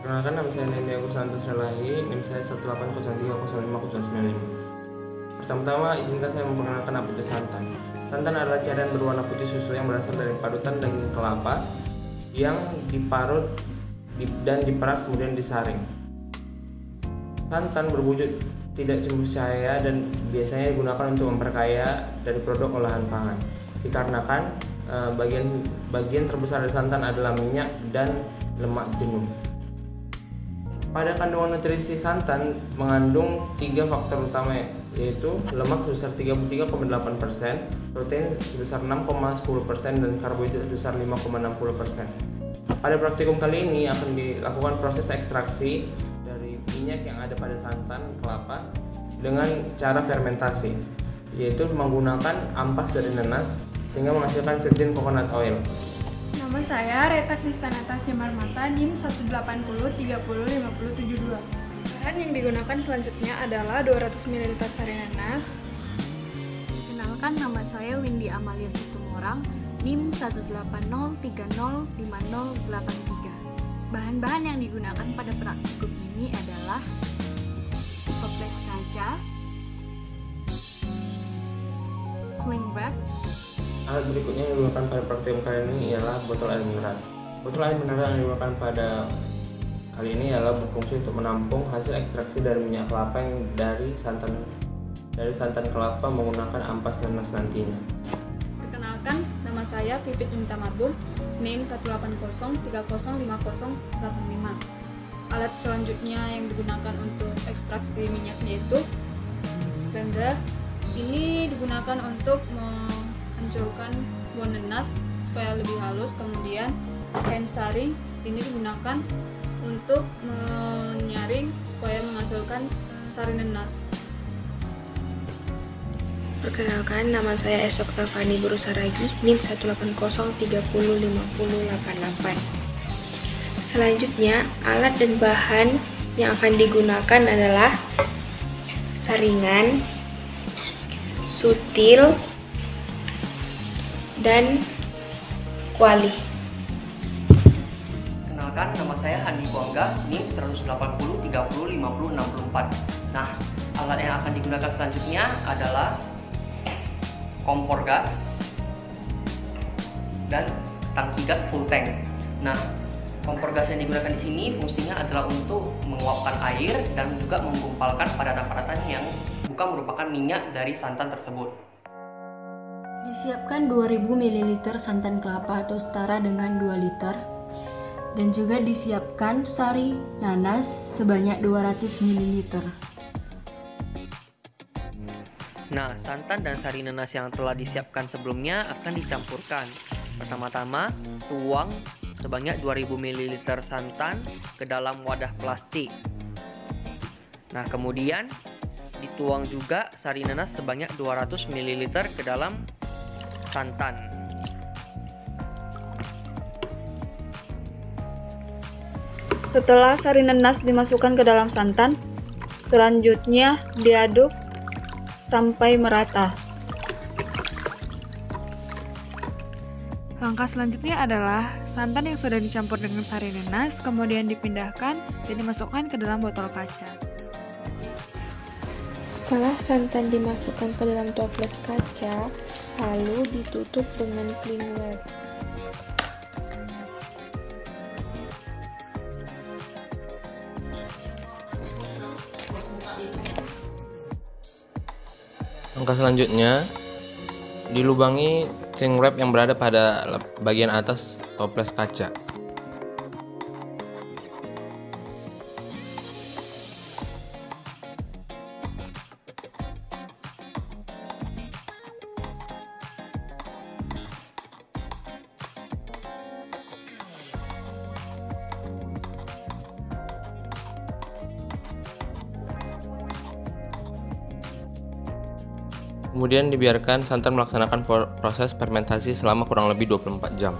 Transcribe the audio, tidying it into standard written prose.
Perkenalkan, nama saya Nendi Agus Santos Salahi, NIM saya 180305095. Pertama-tama, izinkan saya memperkenalkan apa itu santan. Santan adalah cairan berwarna putih susu yang berasal dari parutan daging kelapa yang diparut dan diperas kemudian disaring. Santan berwujud tidak sembus cahaya dan biasanya digunakan untuk memperkaya dari produk olahan pangan. Dikarenakan bagian terbesar dari santan adalah minyak dan lemak jenuh. Pada kandungan nutrisi santan mengandung 3 faktor utama, yaitu lemak sebesar 33,8%, protein sebesar 6,10%, dan karbohidrat sebesar 5,60%. Pada praktikum kali ini akan dilakukan proses ekstraksi dari minyak yang ada pada santan kelapa dengan cara fermentasi, yaitu menggunakan ampas dari nanas sehingga menghasilkan virgin coconut oil. Nama saya Reta Kristanata Simarmata, NIM 180305072. Bahan yang digunakan selanjutnya adalah 200 ml sari nanas. Kenalkan, nama saya Windy Amalia Situmorang, NIM 180305083. Bahan-bahan yang digunakan pada praktikum ini adalah toples kaca, cling wrap. Alat berikutnya yang digunakan pada praktikum kali ini ialah botol air mineral. Botol air mineral yang digunakan pada kali ini adalah berfungsi untuk menampung hasil ekstraksi dari minyak kelapa yang dari santan kelapa menggunakan ampas nanas nantinya. Perkenalkan, nama saya Pipit Inta Marbun, NIM 18030505085. Alat selanjutnya yang digunakan untuk ekstraksi minyak yaitu blender. Ini digunakan untuk menghancurkan buah nanas supaya lebih halus. Kemudian hand sari ini digunakan untuk menyaring supaya menghasilkan sari nanas. Perkenalkan, nama saya Esokta Fani Burusaragi, NIM 180305088. Selanjutnya, alat dan bahan yang akan digunakan adalah saringan, sutil, dan kuali. Kenalkan, nama saya Handi Buangga, NIM 180305064. Nah, alat yang akan digunakan selanjutnya adalah kompor gas dan tangki gas full tank. Nah, kompor gas yang digunakan di sini fungsinya adalah untuk menguapkan air dan juga menggumpalkan padatan-padatan yang bukan merupakan minyak dari santan tersebut. Disiapkan 2000 ml santan kelapa atau setara dengan 2 liter. Dan juga disiapkan sari nanas sebanyak 200 ml. Nah, santan dan sari nanas yang telah disiapkan sebelumnya akan dicampurkan. Pertama-tama, tuang sebanyak 2000 ml santan ke dalam wadah plastik. Nah, kemudian dituang juga sari nanas sebanyak 200 ml ke dalam santan. Setelah sari nanas dimasukkan ke dalam santan, selanjutnya diaduk sampai merata. Langkah selanjutnya adalah santan yang sudah dicampur dengan sari nanas kemudian dipindahkan dan dimasukkan ke dalam botol kaca. Setelah santan dimasukkan ke dalam toples kaca, lalu ditutup dengan cling wrap. Langkah selanjutnya, dilubangi cling wrap yang berada pada bagian atas toples kaca. Kemudian dibiarkan santan melaksanakan proses fermentasi selama kurang lebih 24 jam.